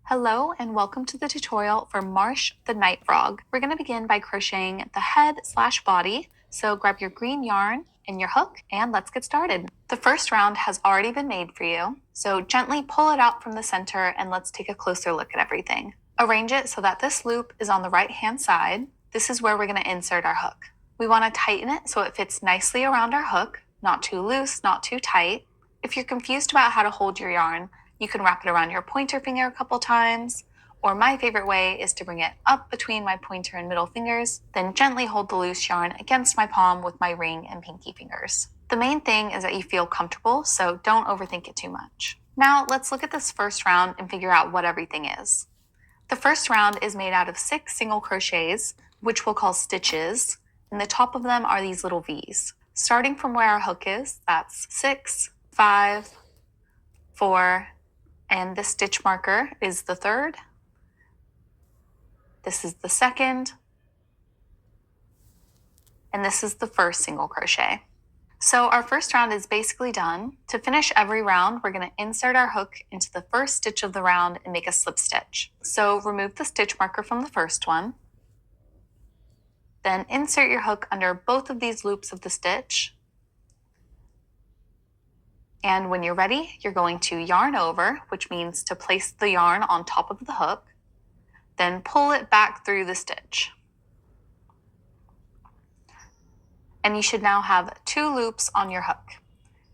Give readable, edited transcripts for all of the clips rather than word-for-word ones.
Hello and welcome to the tutorial for Marsh the Night Frog. We're going to begin by crocheting the head/body, so grab your green yarn and your hook and let's get started. The first round has already been made for you, so gently pull it out from the center and let's take a closer look at everything. Arrange it so that this loop is on the right hand side. This is where we're going to insert our hook. We want to tighten it so it fits nicely around our hook, not too loose, not too tight. If you're confused about how to hold your yarn, you can wrap it around your pointer finger a couple times, or my favorite way is to bring it up between my pointer and middle fingers, then gently hold the loose yarn against my palm with my ring and pinky fingers. The main thing is that you feel comfortable, so don't overthink it too much. Now let's look at this first round and figure out what everything is. The first round is made out of 6 single crochets, which we'll call stitches, and the top of them are these little V's. Starting from where our hook is, that's 6, 5, 4, and this stitch marker is the third. This is the second. And this is the first single crochet. So our first round is basically done. To finish every round, we're going to insert our hook into the first stitch of the round and make a slip stitch. So remove the stitch marker from the first one. Then insert your hook under both of these loops of the stitch. And when you're ready, you're going to yarn over, which means to place the yarn on top of the hook, then pull it back through the stitch. And you should now have 2 loops on your hook.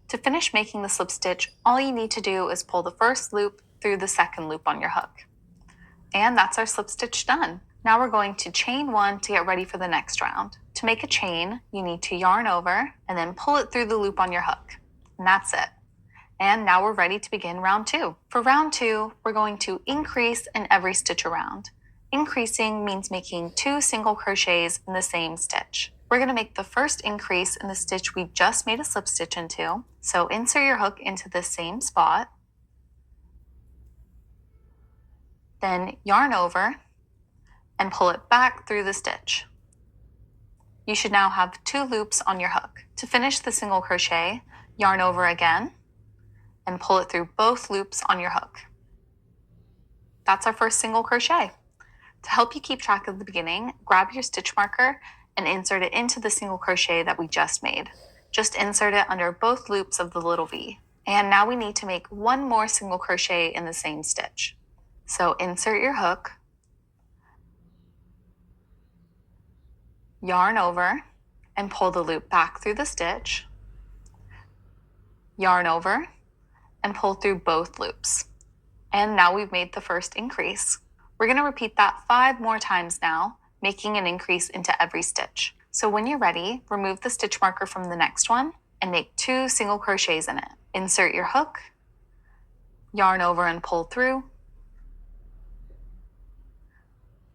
To finish making the slip stitch, all you need to do is pull the first loop through the second loop on your hook. And that's our slip stitch done. Now we're going to chain 1 to get ready for the next round. To make a chain, you need to yarn over and then pull it through the loop on your hook. And that's it. And now we're ready to begin round 2. For round 2, we're going to increase in every stitch around. Increasing means making 2 single crochets in the same stitch. We're going to make the first increase in the stitch we just made a slip stitch into. So insert your hook into the same spot. Then yarn over and pull it back through the stitch. You should now have 2 loops on your hook. To finish the single crochet, yarn over again and pull it through both loops on your hook. That's our first single crochet. To help you keep track of the beginning, grab your stitch marker and insert it into the single crochet that we just made. Just insert it under both loops of the little V. And now we need to make 1 more single crochet in the same stitch. So insert your hook, yarn over, and pull the loop back through the stitch, yarn over, and pull through both loops. And now we've made the first increase. We're going to repeat that 5 more times now, making an increase into every stitch. So when you're ready, remove the stitch marker from the next one and make 2 single crochets in it. Insert your hook, yarn over and pull through,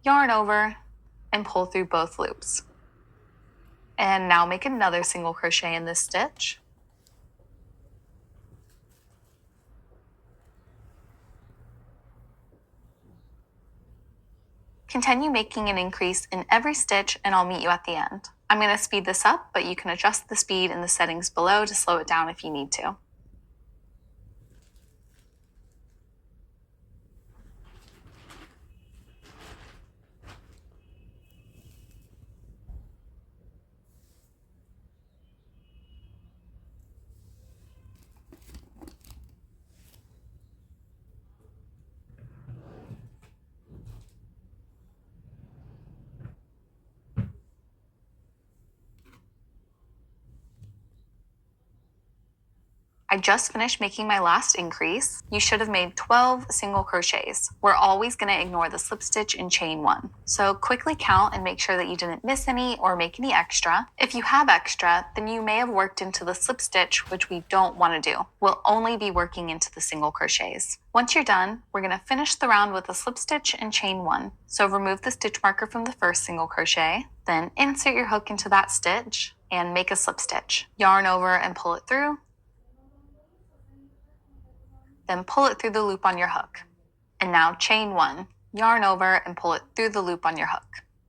yarn over, and pull through both loops. And now make another single crochet in this stitch. Continue making an increase in every stitch and I'll meet you at the end. I'm going to speed this up, but you can adjust the speed in the settings below to slow it down if you need to. I just finished making my last increase. You should have made 12 single crochets. We're always going to ignore the slip stitch in chain 1. So quickly count and make sure that you didn't miss any or make any extra. If you have extra, then you may have worked into the slip stitch, which we don't want to do. We'll only be working into the single crochets. Once you're done, we're going to finish the round with a slip stitch and chain 1. So remove the stitch marker from the first single crochet, then insert your hook into that stitch and make a slip stitch. Yarn over and pull it through. Then pull it through the loop on your hook. And now chain 1, yarn over and pull it through the loop on your hook.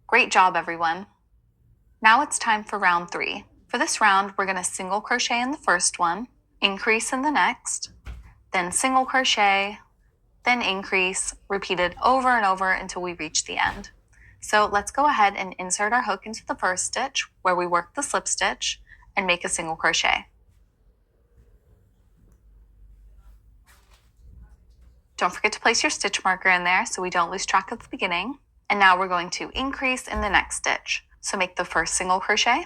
Great job, everyone. Now it's time for round 3. For this round, we're going to single crochet in the first one, increase in the next, then single crochet, then increase, repeated over and over until we reach the end. So let's go ahead and insert our hook into the first stitch where we work the slip stitch and make a single crochet. Don't forget to place your stitch marker in there so we don't lose track of the beginning. And now we're going to increase in the next stitch. So make the first single crochet,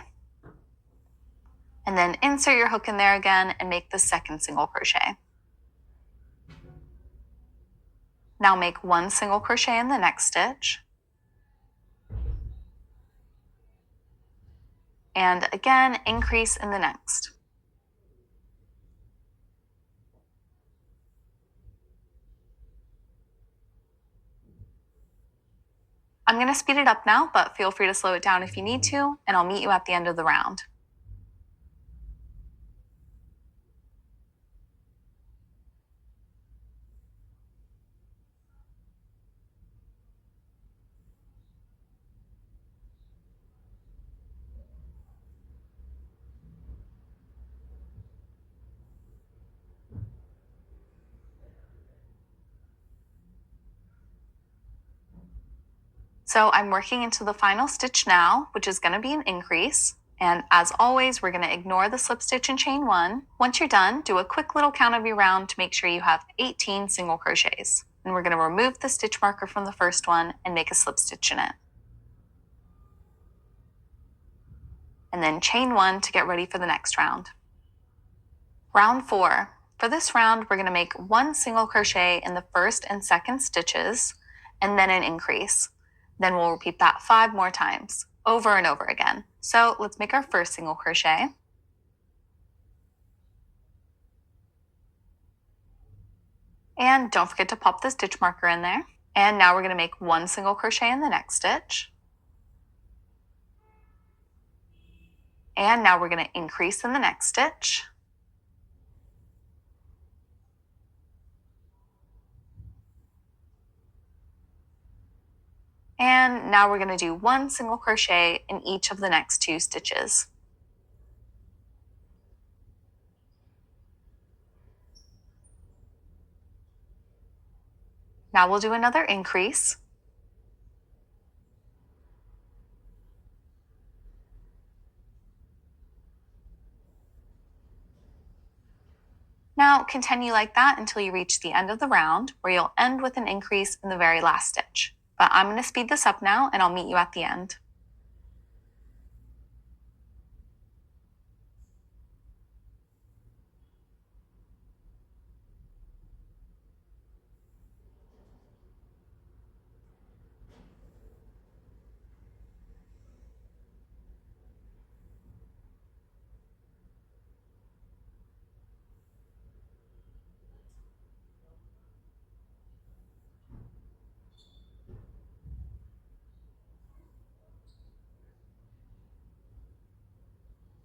and then insert your hook in there again and make the second single crochet. Now make one single crochet in the next stitch. And again, increase in the next. I'm going to speed it up now, but feel free to slow it down if you need to, and I'll meet you at the end of the round. So I'm working into the final stitch now, which is going to be an increase. And as always, we're going to ignore the slip stitch and chain one. Once you're done, do a quick little count of your round to make sure you have 18 single crochets. And we're going to remove the stitch marker from the first one and make a slip stitch in it. And then chain one to get ready for the next round. Round 4. For this round, we're going to make one single crochet in the first and second stitches, and then an increase. Then we'll repeat that 5 more times, over and over again. So let's make our first single crochet. And don't forget to pop the stitch marker in there. And now we're going to make one single crochet in the next stitch. And now we're going to increase in the next stitch. And now we're going to do one single crochet in each of the next 2 stitches. Now we'll do another increase. Now continue like that until you reach the end of the round, where you'll end with an increase in the very last stitch. But I'm going to speed this up now, and I'll meet you at the end.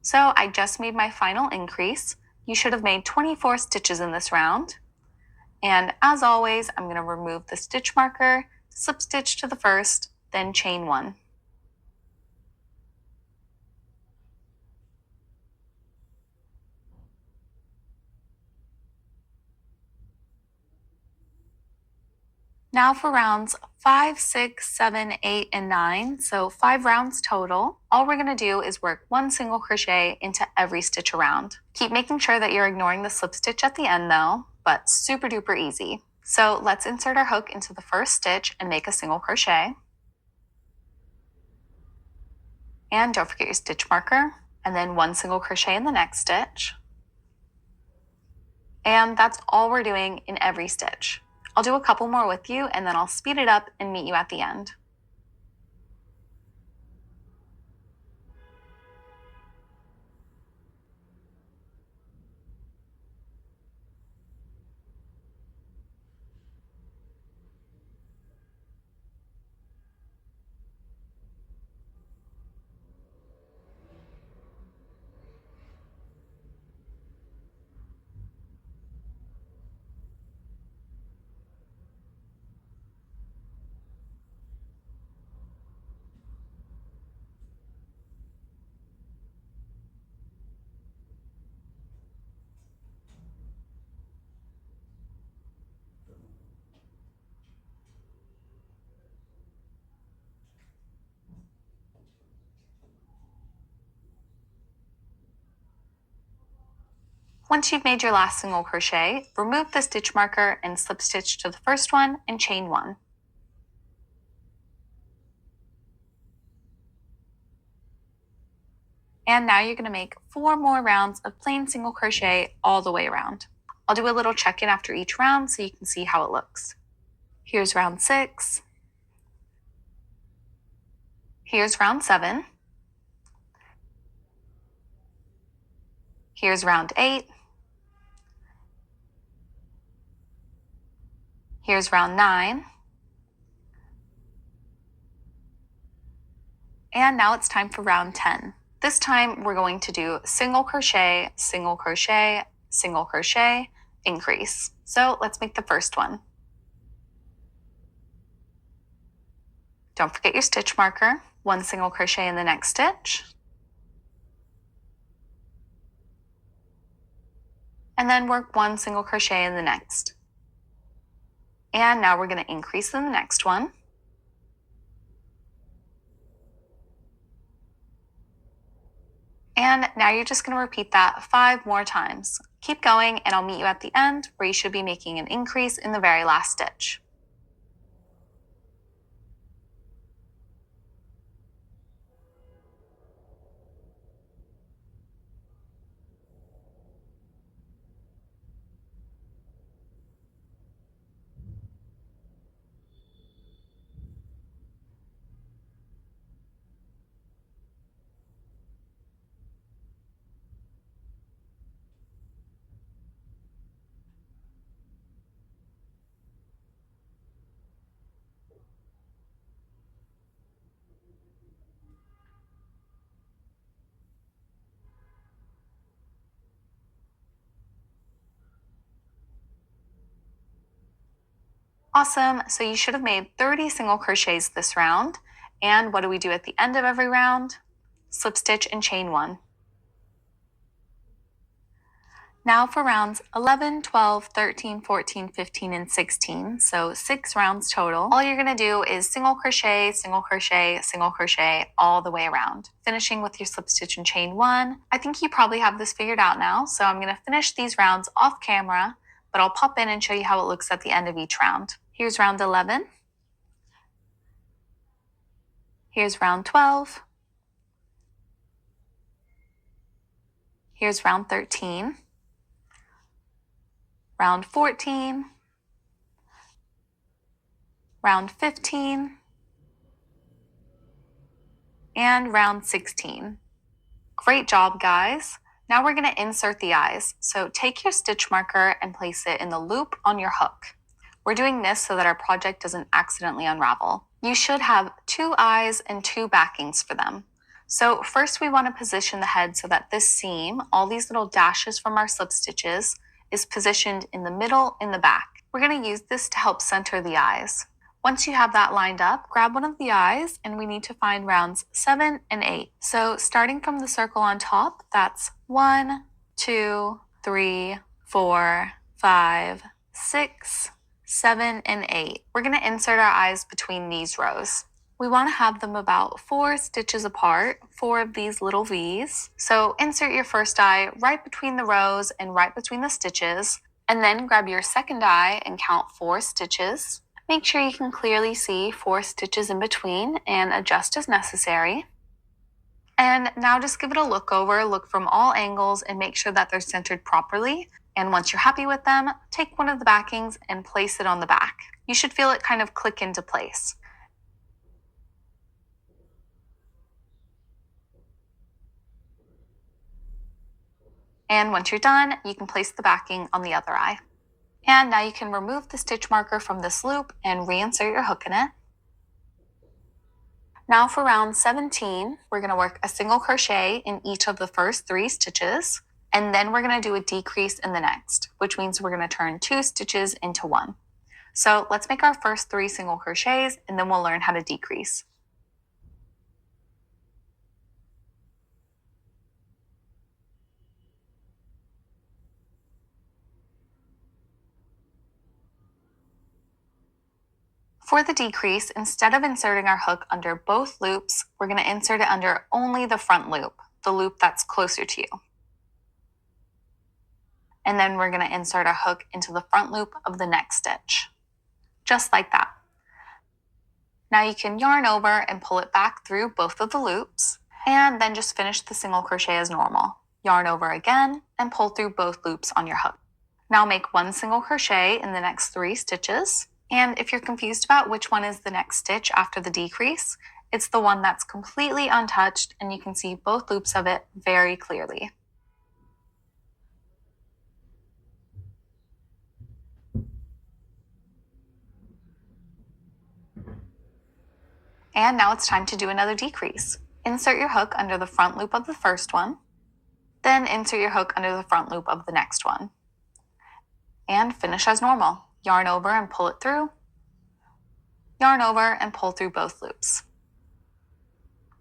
So I just made my final increase. You should have made 24 stitches in this round. And as always, I'm going to remove the stitch marker, slip stitch to the first, then chain one. Now for rounds 5, 6, 7, 8, and 9, so 5 rounds total, all we're going to do is work one single crochet into every stitch around. Keep making sure that you're ignoring the slip stitch at the end though, but super duper easy. So let's insert our hook into the first stitch and make a single crochet. And don't forget your stitch marker, and then one single crochet in the next stitch. And that's all we're doing in every stitch. I'll do a couple more with you, and then I'll speed it up and meet you at the end. Once you've made your last single crochet, remove the stitch marker and slip stitch to the first one and chain 1. And now you're going to make 4 more rounds of plain single crochet all the way around. I'll do a little check-in after each round so you can see how it looks. Here's round 6. Here's round 7. Here's round 8. Here's round 9. And now it's time for round 10. This time we're going to do single crochet, single crochet, single crochet, increase. So let's make the first one. Don't forget your stitch marker. 1 single crochet in the next stitch. And then work 1 single crochet in the next. And now we're going to increase in the next one. And now you're just going to repeat that 5 more times. Keep going and I'll meet you at the end where you should be making an increase in the very last stitch. Awesome, so you should have made 30 single crochets this round. And what do we do at the end of every round? Slip stitch and chain 1. Now for rounds 11, 12, 13, 14, 15, and 16, so 6 rounds total. All you're going to do is single crochet, single crochet, single crochet all the way around, finishing with your slip stitch and chain 1. I think you probably have this figured out now, so I'm going to finish these rounds off camera, but I'll pop in and show you how it looks at the end of each round. Here's round 11. Here's round 12. Here's round 13. Round 14. Round 15. And round 16. Great job, guys. Now we're going to insert the eyes. So take your stitch marker and place it in the loop on your hook. We're doing this so that our project doesn't accidentally unravel. You should have 2 eyes and 2 backings for them. So first we want to position the head so that this seam, all these little dashes from our slip stitches, is positioned in the middle in the back. We're going to use this to help center the eyes. Once you have that lined up, grab one of the eyes and we need to find rounds 7 and 8. So starting from the circle on top, that's 1, 2, 3, 4, 5, 6, 7, and 8. We're going to insert our eyes between these rows. We want to have them about 4 stitches apart, 4 of these little V's. So insert your first eye right between the rows and right between the stitches, and then grab your second eye and count 4 stitches. Make sure you can clearly see 4 stitches in between and adjust as necessary. And now just give it a look over, look from all angles and make sure that they're centered properly. And once you're happy with them, take one of the backings and place it on the back. You should feel it kind of click into place. And once you're done, you can place the backing on the other eye. And now you can remove the stitch marker from this loop and reinsert your hook in it. Now for round 17, we're going to work a single crochet in each of the first 3 stitches, and then we're going to do a decrease in the next, which means we're going to turn 2 stitches into 1. So let's make our first 3 single crochets, and then we'll learn how to decrease. For the decrease, instead of inserting our hook under both loops, we're going to insert it under only the front loop, the loop that's closer to you. And then we're going to insert our hook into the front loop of the next stitch, just like that. Now you can yarn over and pull it back through both of the loops, and then just finish the single crochet as normal. Yarn over again and pull through both loops on your hook. Now make one single crochet in the next 3 stitches, and if you're confused about which one is the next stitch after the decrease, it's the one that's completely untouched and you can see both loops of it very clearly. And now it's time to do another decrease. Insert your hook under the front loop of the first one, then insert your hook under the front loop of the next one. And finish as normal. Yarn over and pull it through. Yarn over and pull through both loops.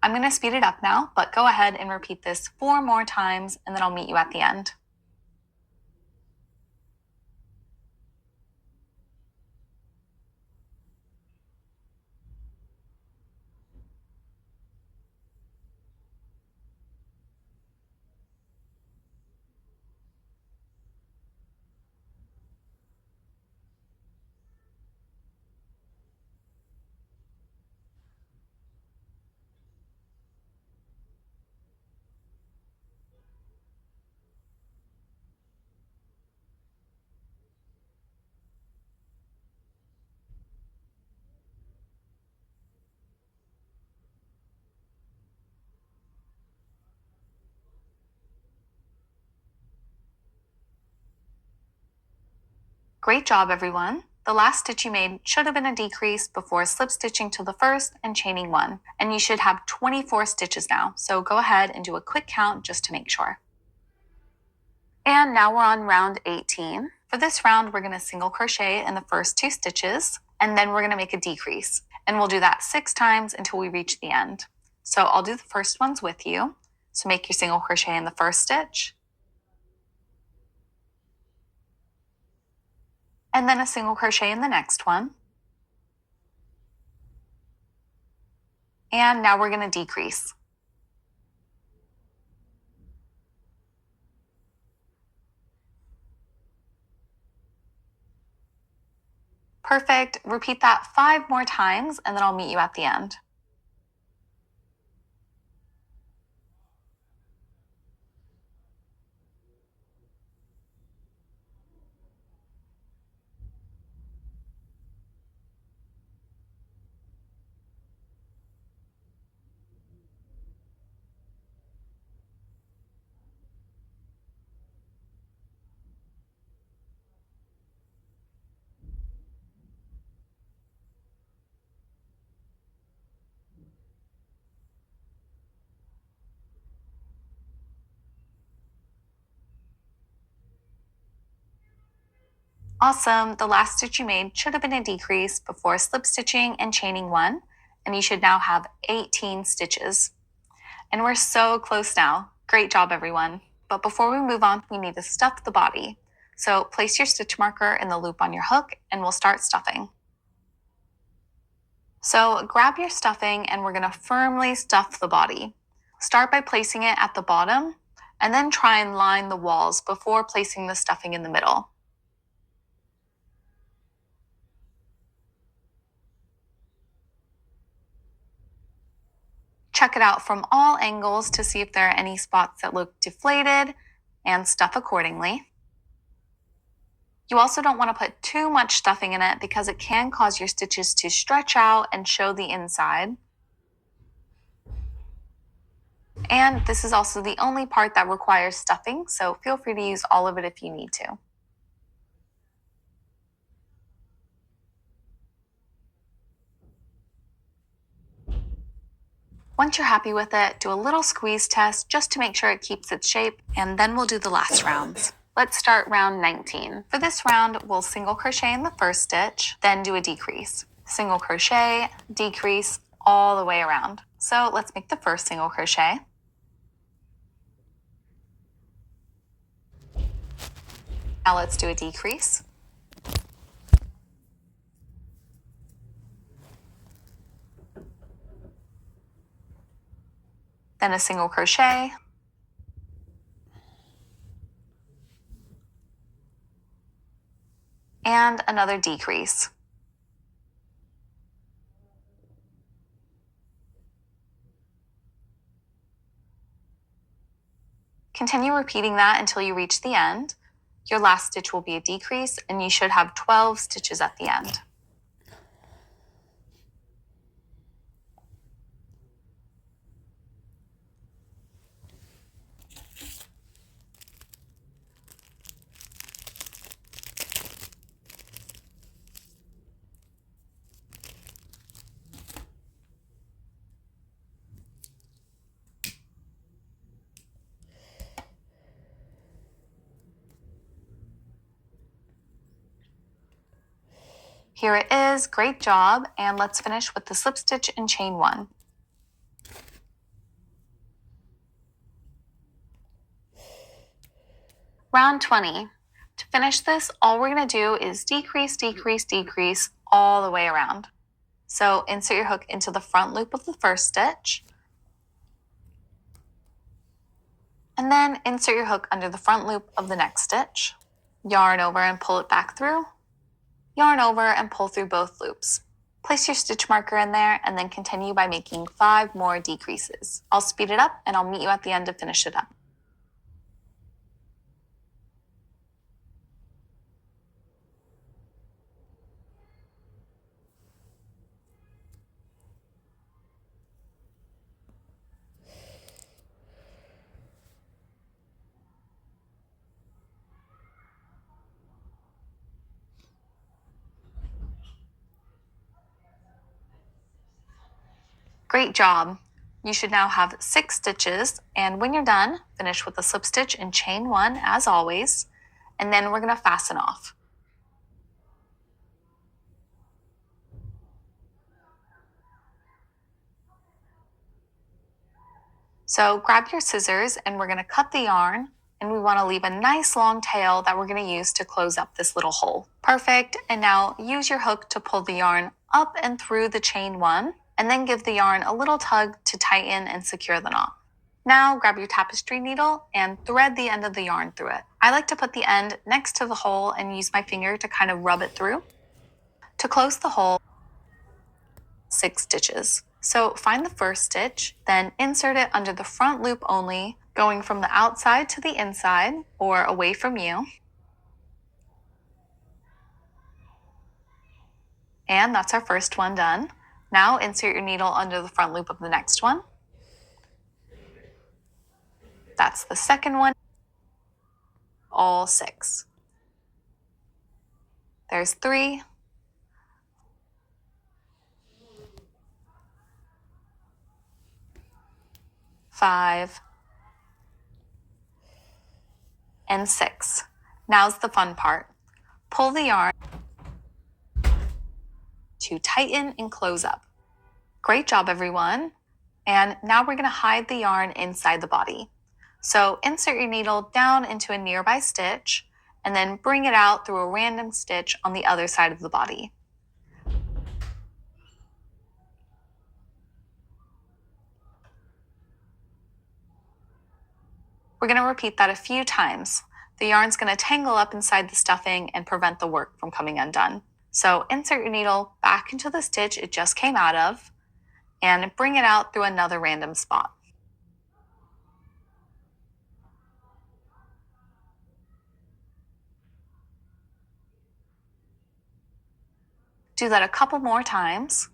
I'm going to speed it up now, but go ahead and repeat this 4 more times and then I'll meet you at the end. Great job, everyone. The last stitch you made should have been a decrease before slip stitching to the first and chaining 1, and you should have 24 stitches now, so go ahead and do a quick count just to make sure. And now we're on round 18. For this round, we're going to single crochet in the first 2 stitches, and then we're going to make a decrease, and we'll do that 6 times until we reach the end. So I'll do the first ones with you. So make your single crochet in the first stitch, and then a single crochet in the next one. And now we're going to decrease. Perfect. Repeat that 5 more times and then I'll meet you at the end. Awesome. The last stitch you made should have been a decrease before slip stitching and chaining 1, and you should now have 18 stitches. And we're so close now. Great job, everyone. But before we move on, we need to stuff the body. So place your stitch marker in the loop on your hook and we'll start stuffing. So grab your stuffing and we're going to firmly stuff the body. Start by placing it at the bottom and then try and line the walls before placing the stuffing in the middle. Check it out from all angles to see if there are any spots that look deflated and stuff accordingly. You also don't want to put too much stuffing in it because it can cause your stitches to stretch out and show the inside. And this is also the only part that requires stuffing, so feel free to use all of it if you need to. Once you're happy with it, do a little squeeze test just to make sure it keeps its shape, and then we'll do the last rounds. Let's start round 19. For this round, we'll single crochet in the first stitch, then do a decrease. Single crochet, decrease, all the way around. So let's make the first single crochet. Now let's do a decrease. Then a single crochet. and another decrease. Continue repeating that until you reach the end. Your last stitch will be a decrease, and you should have 12 stitches at the end. Here it is, great job, and let's finish with the slip stitch and chain 1. Round 20. To finish this, all we're going to do is decrease, decrease, decrease all the way around. So insert your hook into the front loop of the first stitch, and then insert your hook under the front loop of the next stitch. Yarn over and pull it back through. Yarn over and pull through both loops. Place your stitch marker in there and then continue by making 5 more decreases. I'll speed it up and I'll meet you at the end to finish it up. Great job. You should now have 6 stitches, and when you're done, finish with a slip stitch and chain 1 as always, and then we're going to fasten off. So grab your scissors and we're going to cut the yarn, and we want to leave a nice long tail that we're going to use to close up this little hole. Perfect. And now use your hook to pull the yarn up and through the chain 1, and then give the yarn a little tug to tighten and secure the knot. Now grab your tapestry needle and thread the end of the yarn through it. I like to put the end next to the hole and use my finger to kind of rub it through. To close the hole, 6 stitches. So find the first stitch, then insert it under the front loop only, going from the outside to the inside or away from you. And that's our first one done. Now insert your needle under the front loop of the next one. That's the second one. All 6. There's 3. 5. And 6. Now's the fun part. Pull the yarn to tighten and close up. Great job, everyone. And now we're going to hide the yarn inside the body. So insert your needle down into a nearby stitch and then bring it out through a random stitch on the other side of the body. We're going to repeat that a few times. The yarn's going to tangle up inside the stuffing and prevent the work from coming undone. So insert your needle back into the stitch it just came out of and bring it out through another random spot. Do that a couple more times.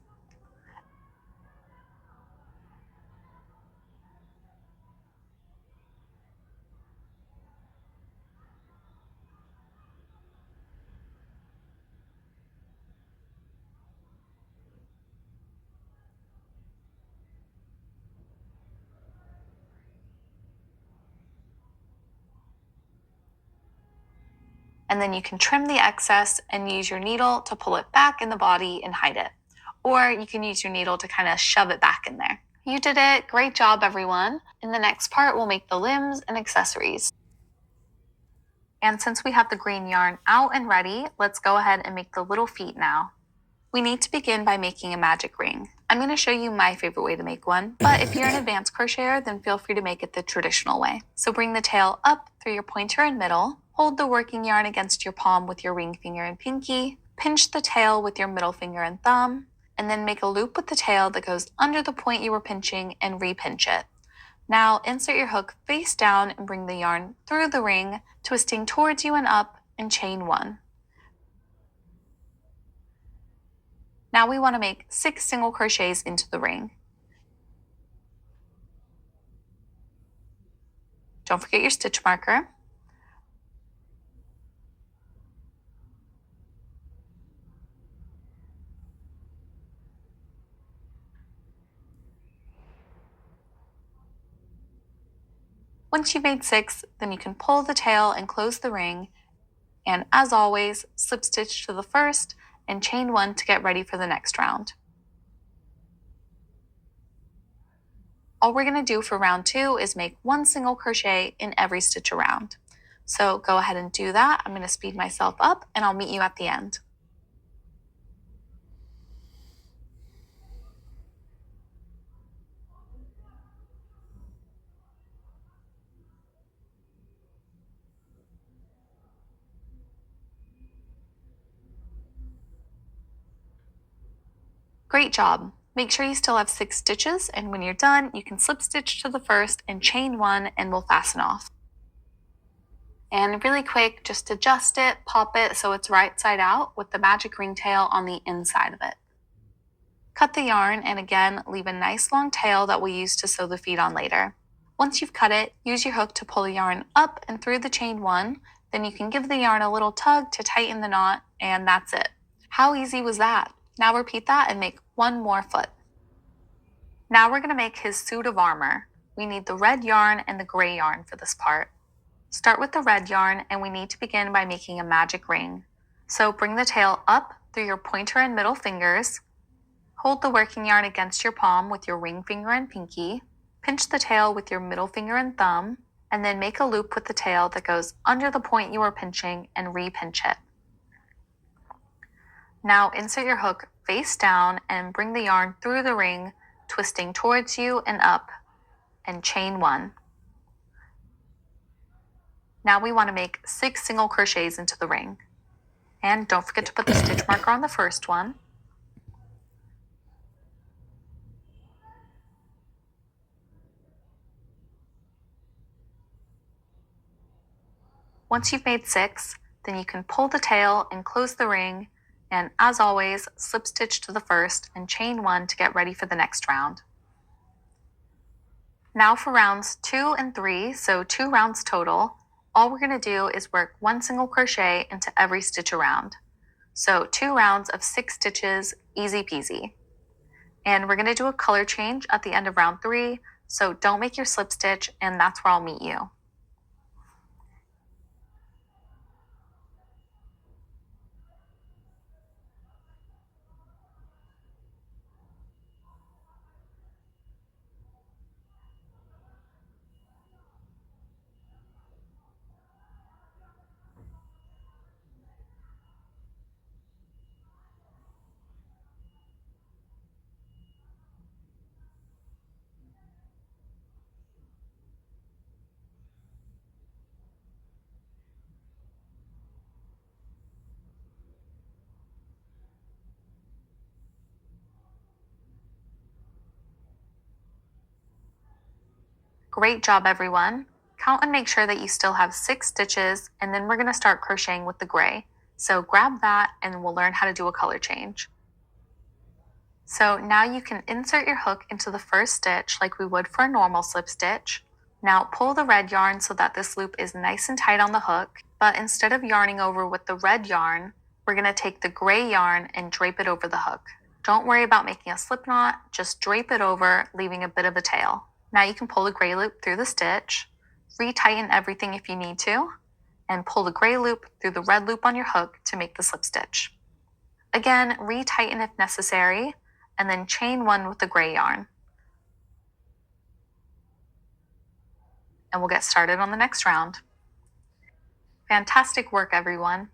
And then you can trim the excess and use your needle to pull it back in the body and hide it. Or you can use your needle to kind of shove it back in there. You did it. Great job, everyone. In the next part, we'll make the limbs and accessories. And since we have the green yarn out and ready, let's go ahead and make the little feet now. We need to begin by making a magic ring. I'm going to show you my favorite way to make one, but if you're an advanced crocheter, then feel free to make it the traditional way. So bring the tail up through your pointer and middle, Hold the working yarn against your palm with your ring finger and pinky, pinch the tail with your middle finger and thumb, and then make a loop with the tail that goes under the point you were pinching and re-pinch it. Now insert your hook face down and bring the yarn through the ring, twisting towards you and up, and chain 1. Now we want to make 6 single crochets into the ring. Don't forget your stitch marker. Once you've made 6, then you can pull the tail and close the ring, and as always, slip stitch to the first and chain 1 to get ready for the next round. All we're going to do for round 2 is make 1 single crochet in every stitch around. So go ahead and do that. I'm going to speed myself up and I'll meet you at the end. Great job! Make sure you still have 6 stitches, and when you're done, you can slip stitch to the first and chain 1 and we'll fasten off. And really quick, just adjust it, pop it so it's right side out with the magic ringtail on the inside of it. Cut the yarn and again, leave a nice long tail that we'll use to sew the feet on later. Once you've cut it, use your hook to pull the yarn up and through the chain 1, then you can give the yarn a little tug to tighten the knot, and that's it. How easy was that? Now repeat that and make 1 more foot. Now we're going to make his suit of armor. We need the red yarn and the gray yarn for this part. Start with the red yarn and we need to begin by making a magic ring. So bring the tail up through your pointer and middle fingers. Hold the working yarn against your palm with your ring finger and pinky. Pinch the tail with your middle finger and thumb, and then make a loop with the tail that goes under the point you were pinching and re-pinch it. Now insert your hook face down and bring the yarn through the ring, twisting towards you and up, and chain 1. Now we want to make 6 single crochets into the ring. And don't forget to put the stitch marker on the first one. Once you've made 6, then you can pull the tail and close the ring, and as always, slip stitch to the first and chain 1 to get ready for the next round. Now for rounds 2 and 3, so 2 rounds total, all we're going to do is work 1 single crochet into every stitch around. So 2 rounds of 6 stitches, easy peasy. And we're going to do a color change at the end of round 3, so don't make your slip stitch, and that's where I'll meet you. Great job, everyone. Count and make sure that you still have 6 stitches, and then we're going to start crocheting with the gray. So grab that and we'll learn how to do a color change. So now you can insert your hook into the first stitch like we would for a normal slip stitch. Now pull the red yarn so that this loop is nice and tight on the hook, but instead of yarning over with the red yarn, we're going to take the gray yarn and drape it over the hook. Don't worry about making a slip knot, just drape it over, leaving a bit of a tail. Now you can pull the gray loop through the stitch, retighten everything if you need to, and pull the gray loop through the red loop on your hook to make the slip stitch. Again, retighten if necessary, and then chain 1 with the gray yarn. And we'll get started on the next round. Fantastic work, everyone.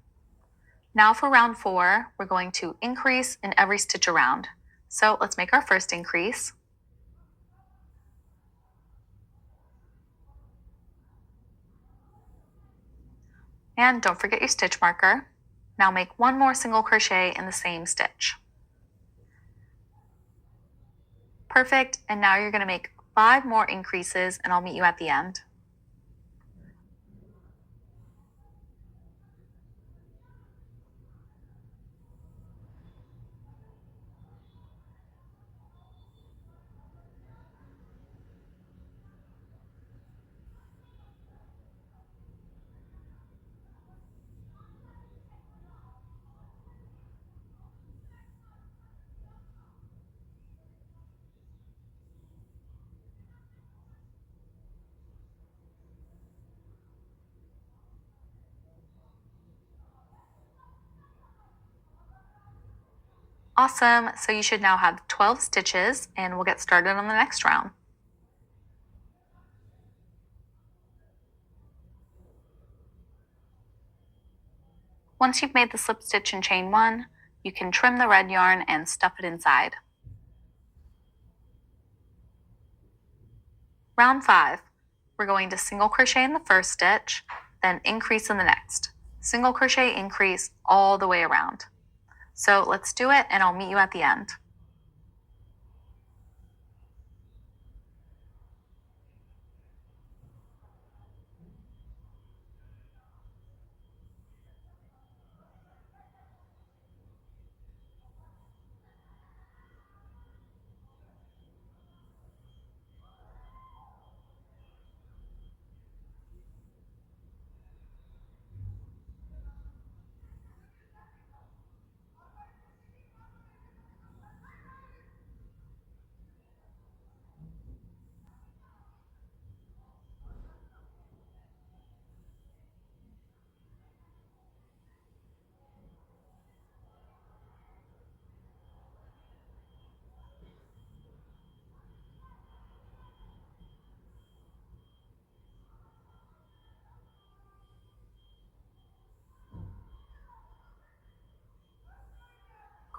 Now for round 4, we're going to increase in every stitch around. So let's make our first increase. And don't forget your stitch marker. Now make one more single crochet in the same stitch. Perfect, and now you're going to make 5 more increases and I'll meet you at the end. Awesome, so you should now have 12 stitches and we'll get started on the next round. Once you've made the slip stitch in chain 1, you can trim the red yarn and stuff it inside. Round 5, we're going to single crochet in the first stitch, then increase in the next. Single crochet, increase all the way around. So let's do it and I'll meet you at the end.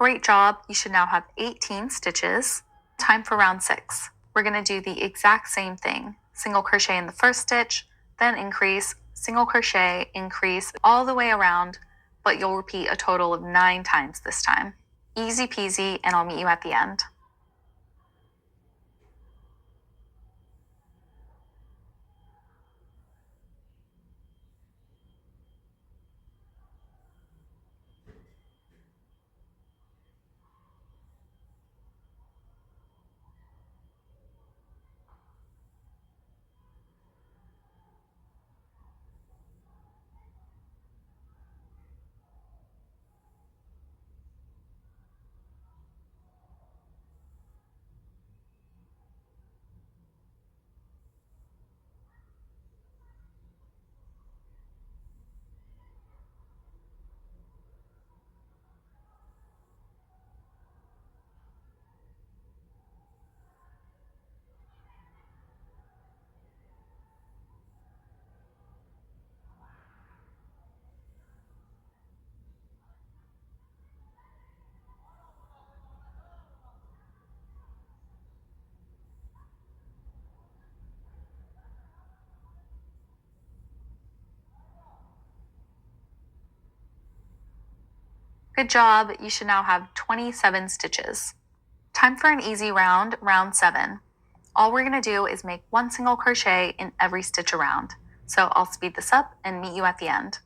Great job, you should now have 18 stitches. Time for round 6. We're going to do the exact same thing. Single crochet in the first stitch, then increase, single crochet, increase all the way around, but you'll repeat a total of 9 times this time. Easy peasy, and I'll meet you at the end. Good job, you should now have 27 stitches. Time for an easy round, round 7. All we're going to do is make 1 single crochet in every stitch around. So I'll speed this up and meet you at the end.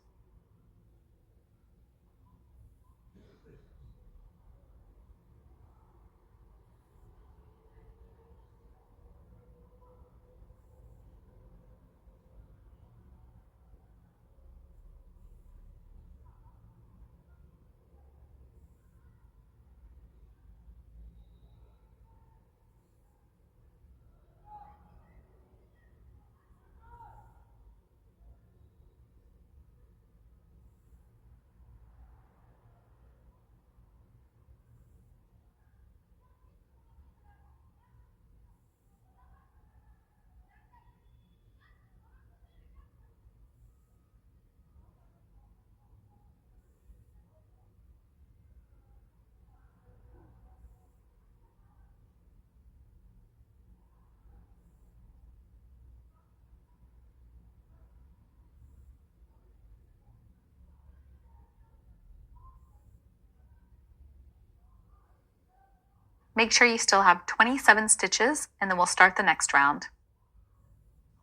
Make sure you still have 27 stitches, and then we'll start the next round.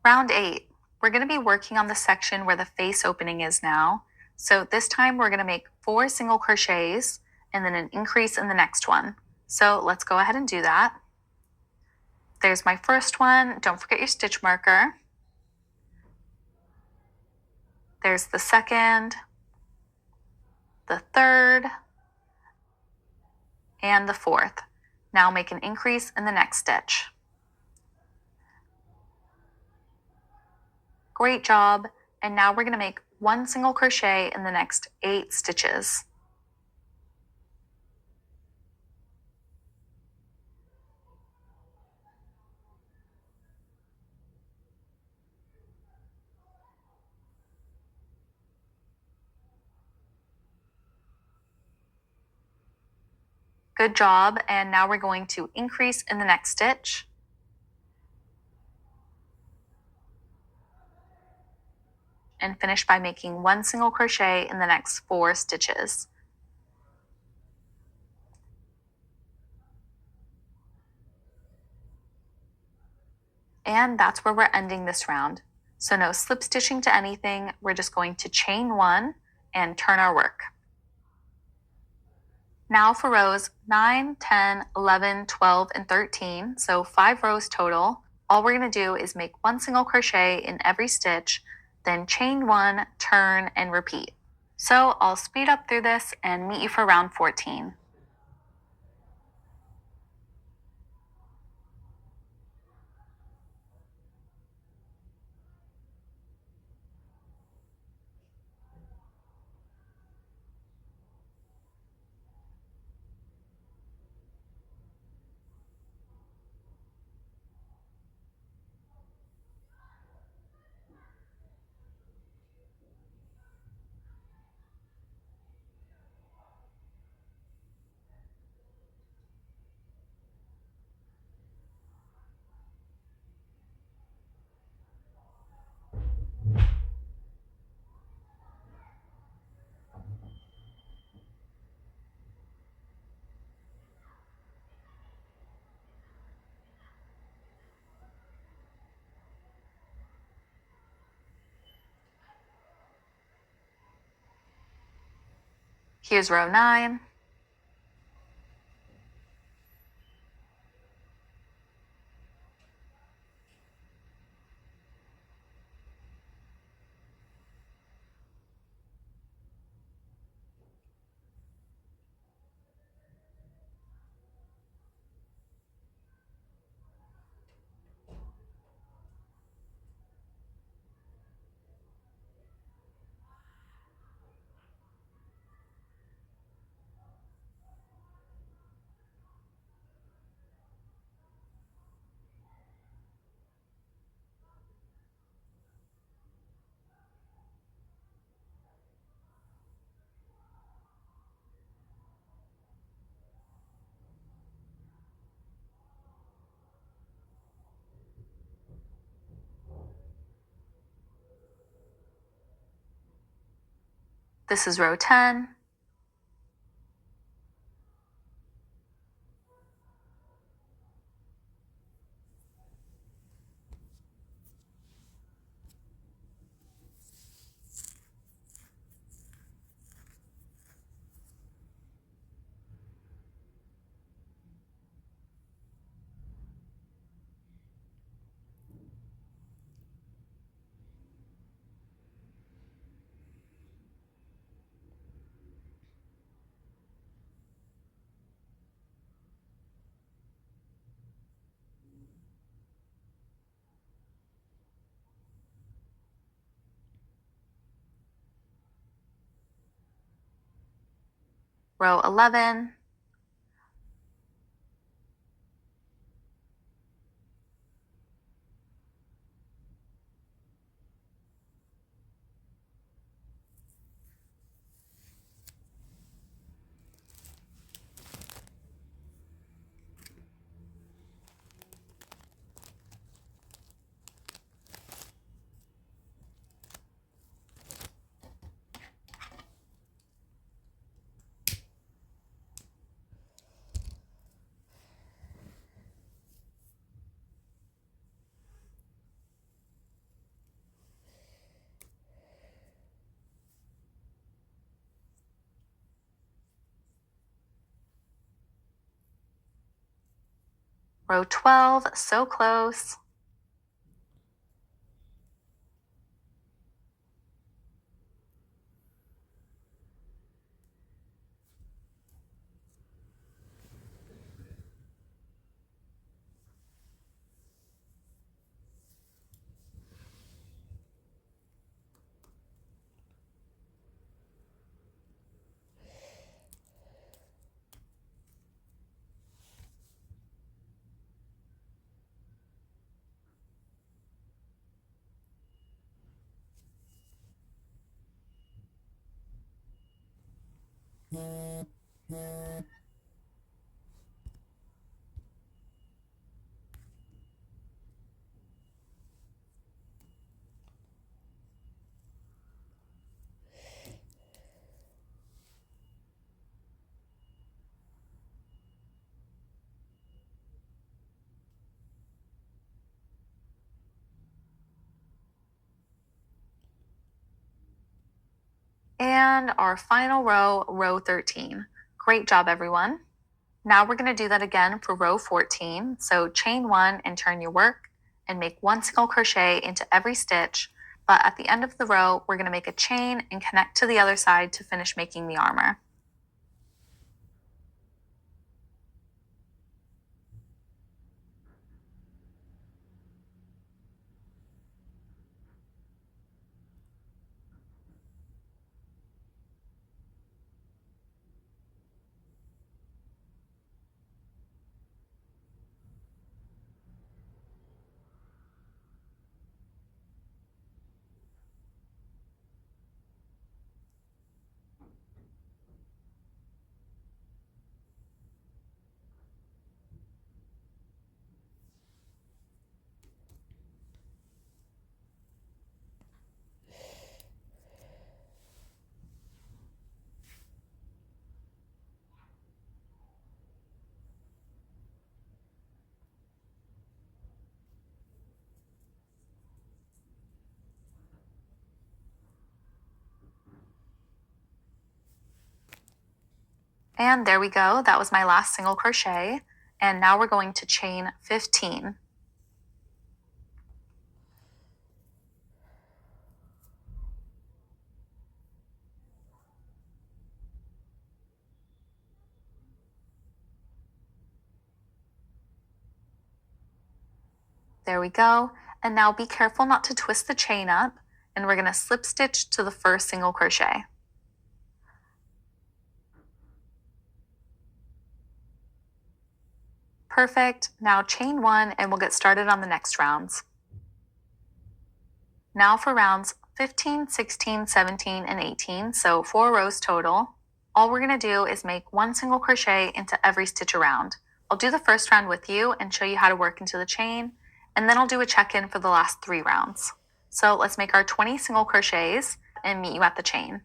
Round 8, we're going to be working on the section where the face opening is now. So this time we're going to make 4 single crochets and then an increase in the next one. So let's go ahead and do that. There's my first one. Don't forget your stitch marker. There's the second, the third, and the fourth. Now make an increase in the next stitch. Great job. And now we're going to make 1 single crochet in the next 8 stitches. Good job. And now we're going to increase in the next stitch. And finish by making 1 single crochet in the next 4 stitches. And that's where we're ending this round. So no slip stitching to anything. We're just going to chain 1 and turn our work. Now for rows 9, 10, 11, 12, and 13, so 5 rows total, all we're going to do is make 1 single crochet in every stitch, then chain 1, turn, and repeat. So I'll speed up through this and meet you for round 14. Here's row 9. This is row 10. Row 11. Row 12, so close. And our final row, row 13. Great job, everyone. Now we're going to do that again for row 14. So chain 1 and turn your work and make 1 single crochet into every stitch. But at the end of the row, we're going to make a chain and connect to the other side to finish making the armor. And there we go. That was my last single crochet. And now we're going to chain 15. There we go. And now be careful not to twist the chain up, and we're going to slip stitch to the first single crochet. Perfect. Now chain 1 and we'll get started on the next rounds. Now for rounds 15, 16, 17, and 18, so 4 rows total. All we're going to do is make 1 single crochet into every stitch around. I'll do the first round with you and show you how to work into the chain, and then I'll do a check-in for the last 3 rounds. So let's make our 20 single crochets and meet you at the chain.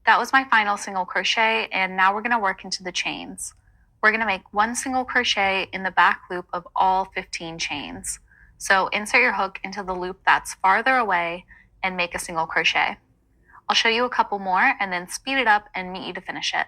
That was my final single crochet, and now we're going to work into the chains. We're going to make 1 single crochet in the back loop of all 15 chains. So insert your hook into the loop that's farther away and make a single crochet. I'll show you a couple more and then speed it up and meet you to finish it.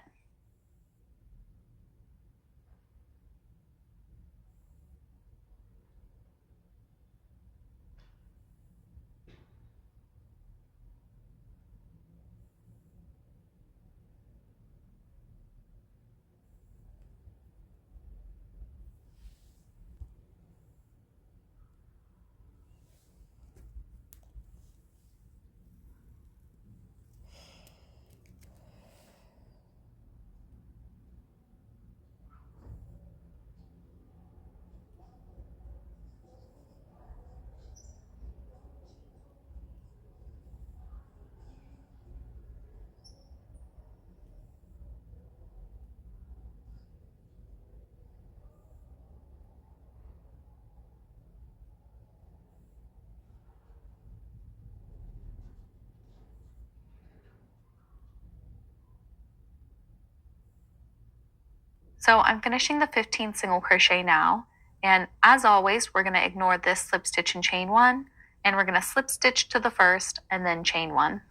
So I'm finishing the 15 single crochet now, and as always, we're going to ignore this slip stitch and chain one, and we're going to slip stitch to the first and then chain one.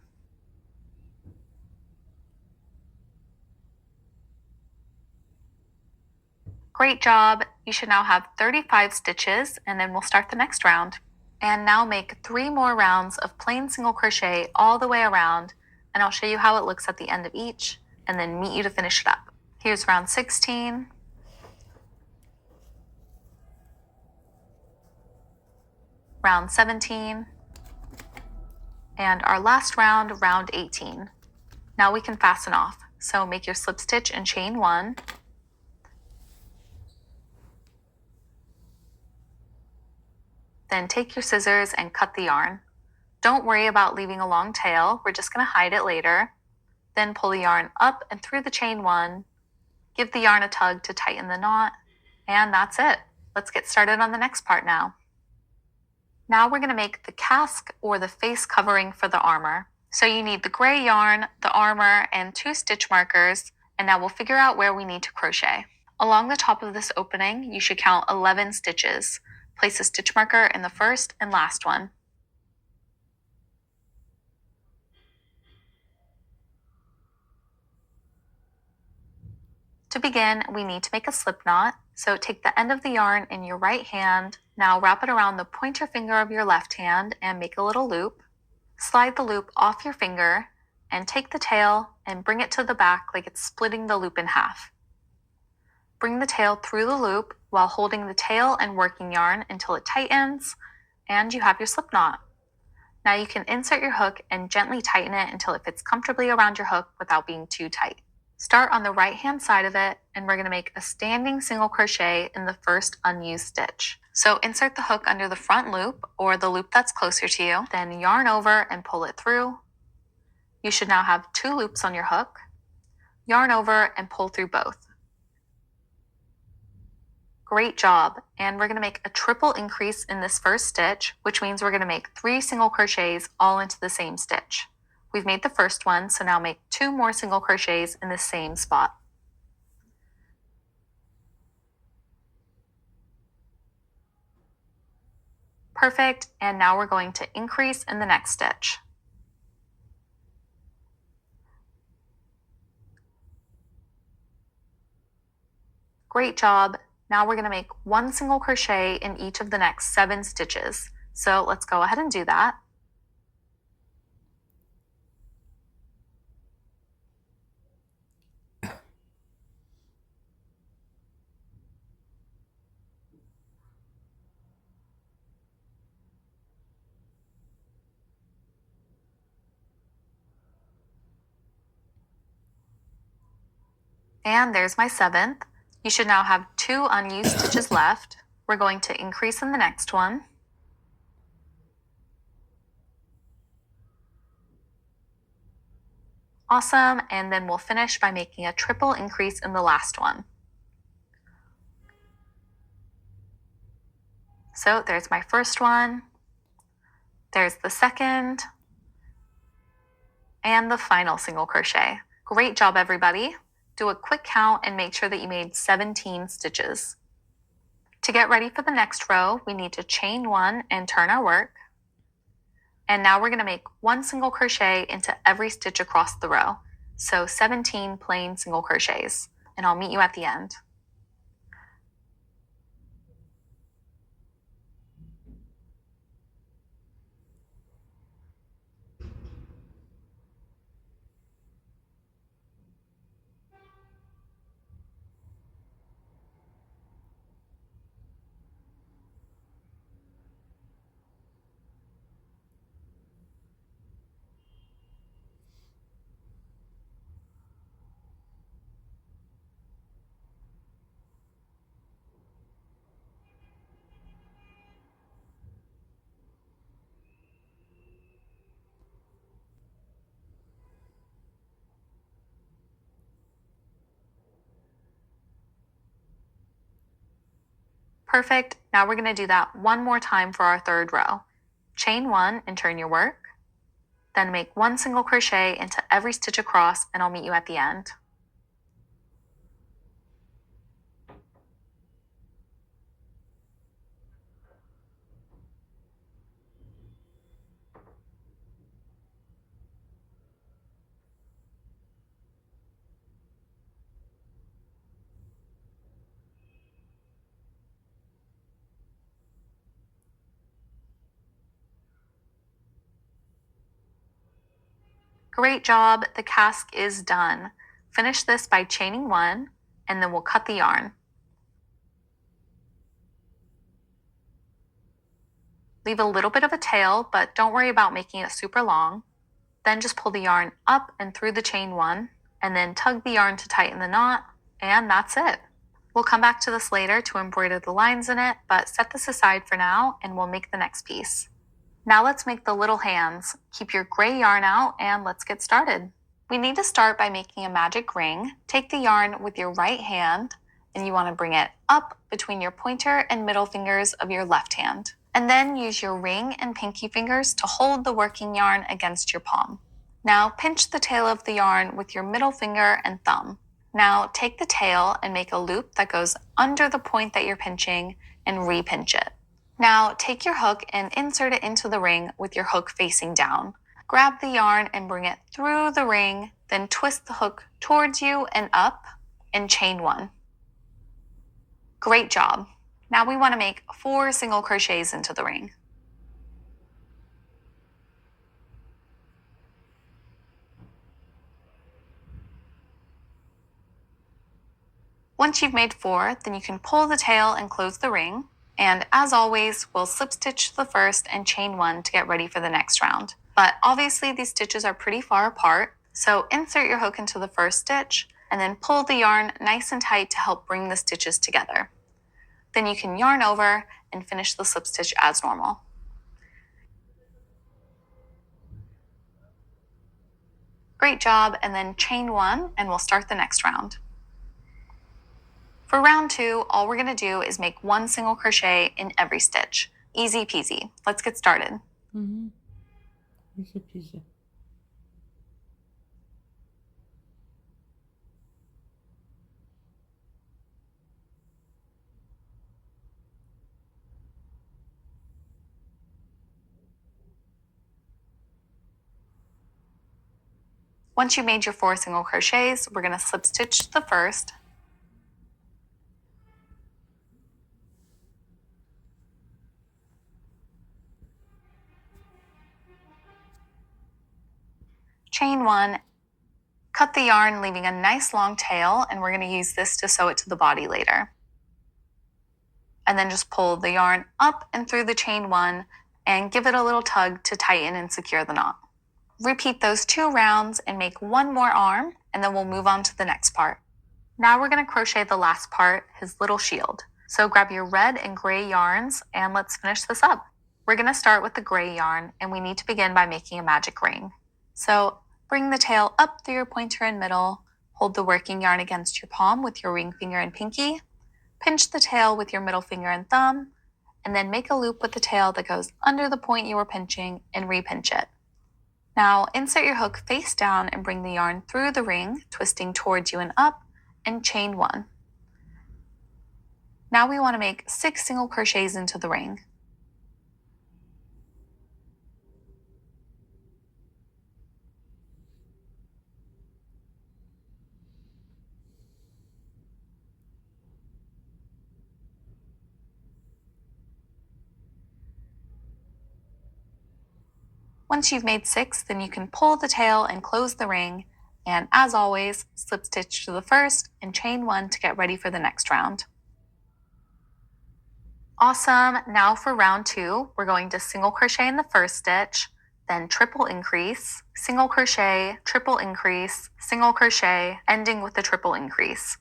Great job! You should now have 35 stitches, and then we'll start the next round. And now make 3 more rounds of plain single crochet all the way around, and I'll show you how it looks at the end of each, and then meet you to finish it up. Here's round 16. Round 17. And our last round, round 18. Now we can fasten off. So make your slip stitch and chain one. Then take your scissors and cut the yarn. Don't worry about leaving a long tail, we're just going to hide it later. Then pull the yarn up and through the chain one. Give the yarn a tug to tighten the knot. And that's it. Let's get started on the next part now. Now we're going to make the casque or the face covering for the armor. So you need the gray yarn, the armor, and 2 stitch markers, and now we'll figure out where we need to crochet. Along the top of this opening, you should count 11 stitches. Place a stitch marker in the first and last one. To begin, we need to make a slip knot. So take the end of the yarn in your right hand. Now wrap it around the pointer finger of your left hand and make a little loop. Slide the loop off your finger and take the tail and bring it to the back like it's splitting the loop in half. Bring the tail through the loop while holding the tail and working yarn until it tightens, and you have your slip knot. Now you can insert your hook and gently tighten it until it fits comfortably around your hook without being too tight. Start on the right hand side of it, and we're going to make a standing single crochet in the first unused stitch. So insert the hook under the front loop or the loop that's closer to you, then yarn over and pull it through. You should now have 2 loops on your hook. Yarn over and pull through both. Great job, and we're going to make a triple increase in this first stitch, which means we're going to make 3 single crochets all into the same stitch. We've made the first one, so now make 2 more single crochets in the same spot. Perfect, and now we're going to increase in the next stitch. Great job. Now we're going to make 1 single crochet in each of the next 7 stitches. So let's go ahead and do that. And there's my 7th. You should now have 2 unused stitches left. We're going to increase in the next one. Awesome, and then we'll finish by making a triple increase in the last one. So there's my first one, there's the second, and the final single crochet. Great job, everybody. Do a quick count and make sure that you made 17 stitches. To get ready for the next row, we need to chain 1 and turn our work. And now we're going to make 1 single crochet into every stitch across the row. So 17 plain single crochets, and I'll meet you at the end. Perfect. Now we're going to do that 1 more time for our 3rd row. Chain 1 and turn your work. Then make 1 single crochet into every stitch across, and I'll meet you at the end. Great job, the cask is done. Finish this by chaining one, and then we'll cut the yarn. Leave a little bit of a tail, but don't worry about making it super long. Then just pull the yarn up and through the chain one, and then tug the yarn to tighten the knot, and that's it. We'll come back to this later to embroider the lines in it, but set this aside for now and we'll make the next piece. Now let's make the little hands. Keep your gray yarn out and let's get started. We need to start by making a magic ring. Take the yarn with your right hand and you want to bring it up between your pointer and middle fingers of your left hand. And then use your ring and pinky fingers to hold the working yarn against your palm. Now pinch the tail of the yarn with your middle finger and thumb. Now take the tail and make a loop that goes under the point that you're pinching and re-pinch it. Now take your hook and insert it into the ring with your hook facing down. Grab the yarn and bring it through the ring, then twist the hook towards you and up and chain one. Great job. Now we want to make 4 single crochets into the ring. Once you've made 4, then you can pull the tail and close the ring. And as always, we'll slip stitch the first and chain one to get ready for the next round. But obviously these stitches are pretty far apart, so insert your hook into the first stitch and then pull the yarn nice and tight to help bring the stitches together. Then you can yarn over and finish the slip stitch as normal. Great job, and then chain one and we'll start the next round. For round 2, all we're going to do is make 1 single crochet in every stitch. Easy peasy. Let's get started. Easy peasy. Once you've made your 4 single crochets, we're going to slip stitch the first. Chain one, cut the yarn leaving a nice long tail, and we're going to use this to sew it to the body later. And then just pull the yarn up and through the chain one and give it a little tug to tighten and secure the knot. Repeat those 2 rounds and make 1 more arm, and then we'll move on to the next part. Now we're going to crochet the last part, his little shield. So grab your red and gray yarns and let's finish this up. We're going to start with the gray yarn, and we need to begin by making a magic ring. So bring the tail up through your pointer and middle, hold the working yarn against your palm with your ring finger and pinky, pinch the tail with your middle finger and thumb, and then make a loop with the tail that goes under the point you were pinching and re-pinch it. Now insert your hook face down and bring the yarn through the ring, twisting towards you and up, and chain 1. Now we want to make 6 single crochets into the ring. Once you've made 6, then you can pull the tail and close the ring, and as always, slip stitch to the first and chain 1 to get ready for the next round. Awesome. Now for round 2, we're going to single crochet in the first stitch, then triple increase, single crochet, triple increase, single crochet, ending with the triple increase.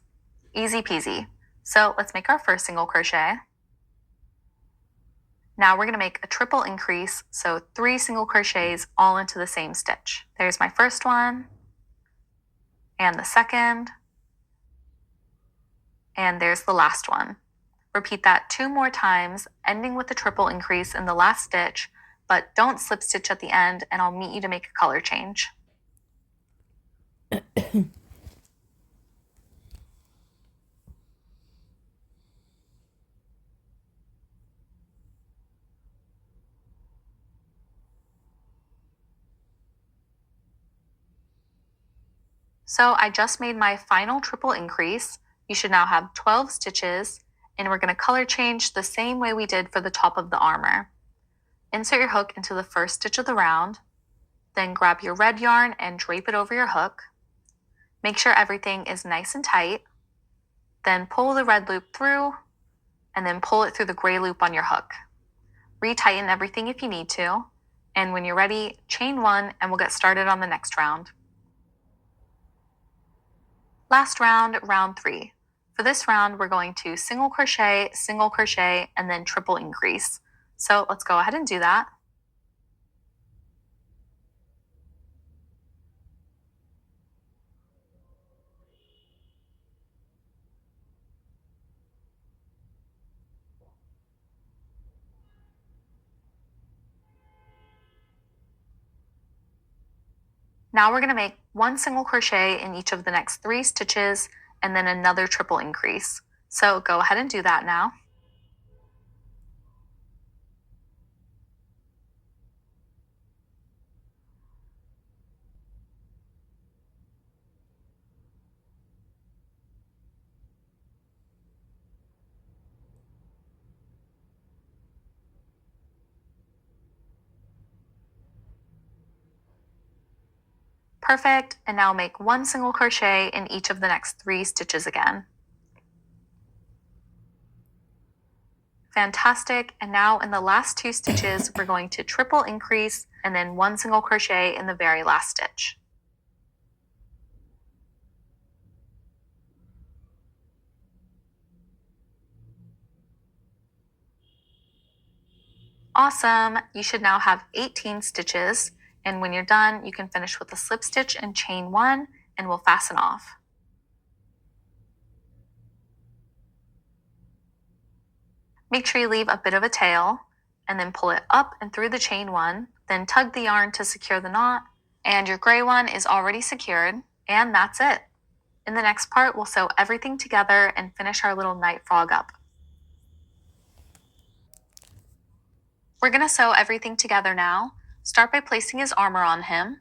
Easy peasy. So let's make our first single crochet. Now we're going to make a triple increase, so 3 single crochets all into the same stitch. There's my first one, and the second, and there's the last one. Repeat that 2 more times, ending with the triple increase in the last stitch, but don't slip stitch at the end, and I'll meet you to make a color change. So I just made my final triple increase. You should now have 12 stitches, and we're going to color change the same way we did for the top of the armor. Insert your hook into the first stitch of the round, Then grab your red yarn and drape it over your hook. Make sure everything is nice and tight. Then pull the red loop through, and then pull it through the gray loop on your hook. Retighten everything if you need to, and when you're ready, chain one and we'll get started on the next round. Last round, round 3. For this round, we're going to single crochet, and then triple increase. So let's go ahead and do that. Now we're going to make 1 single crochet in each of the next 3 stitches and then another triple increase. So go ahead and do that now. Perfect, and now make 1 single crochet in each of the next 3 stitches again. Fantastic, and now in the last 2 stitches, we're going to triple increase and then 1 single crochet in the very last stitch. Awesome, you should now have 18 stitches, and when you're done, you can finish with a slip stitch and chain 1, and we'll fasten off. Make sure you leave a bit of a tail, and then pull it up and through the chain 1, then tug the yarn to secure the knot, and your gray one is already secured, and that's it. In the next part, we'll sew everything together and finish our little night frog up. We're going to sew everything together now. Start by placing his armor on him.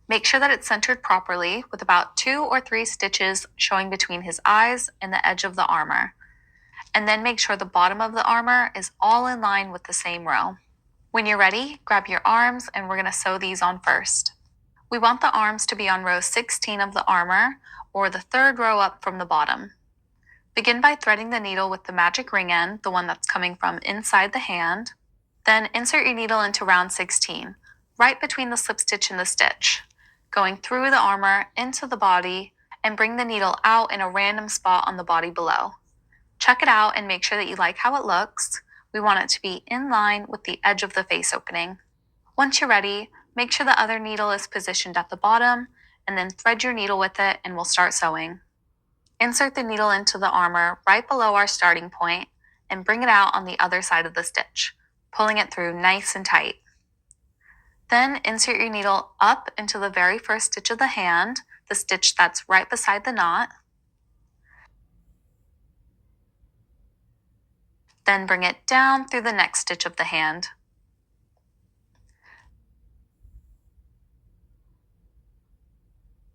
Make sure that it's centered properly with about 2 or 3 stitches showing between his eyes and the edge of the armor. And then make sure the bottom of the armor is all in line with the same row. When you're ready, grab your arms and we're going to sew these on first. We want the arms to be on row 16 of the armor, or the 3rd row up from the bottom. Begin by threading the needle with the magic ring end, the one that's coming from inside the hand. Then insert your needle into round 16, right between the slip stitch and the stitch, going through the armor into the body, and bring the needle out in a random spot on the body below. Check it out and make sure that you like how it looks. We want it to be in line with the edge of the face opening. Once you're ready, make sure the other needle is positioned at the bottom, and then thread your needle with it and we'll start sewing. Insert the needle into the armor right below our starting point and bring it out on the other side of the stitch, pulling it through nice and tight. Then insert your needle up into the very first stitch of the hand, the stitch that's right beside the knot. Then bring it down through the next stitch of the hand.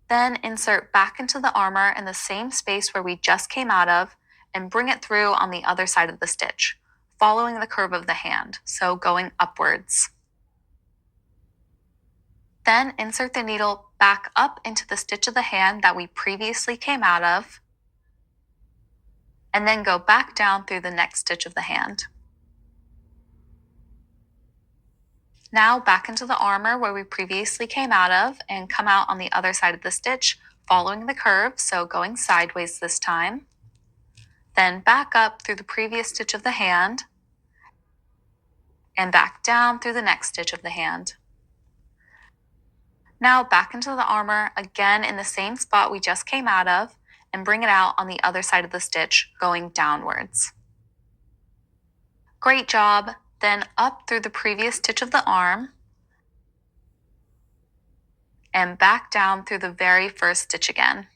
Then insert back into the armor in the same space where we just came out of and bring it through on the other side of the stitch, following the curve of the hand, so going upwards. Then insert the needle back up into the stitch of the hand that we previously came out of, and then go back down through the next stitch of the hand. Now back into the armor where we previously came out of and come out on the other side of the stitch, following the curve, so going sideways this time. Then back up through the previous stitch of the hand and back down through the next stitch of the hand. Now back into the armor again in the same spot we just came out of and bring it out on the other side of the stitch, going downwards. Great job! Then up through the previous stitch of the arm and back down through the very first stitch again.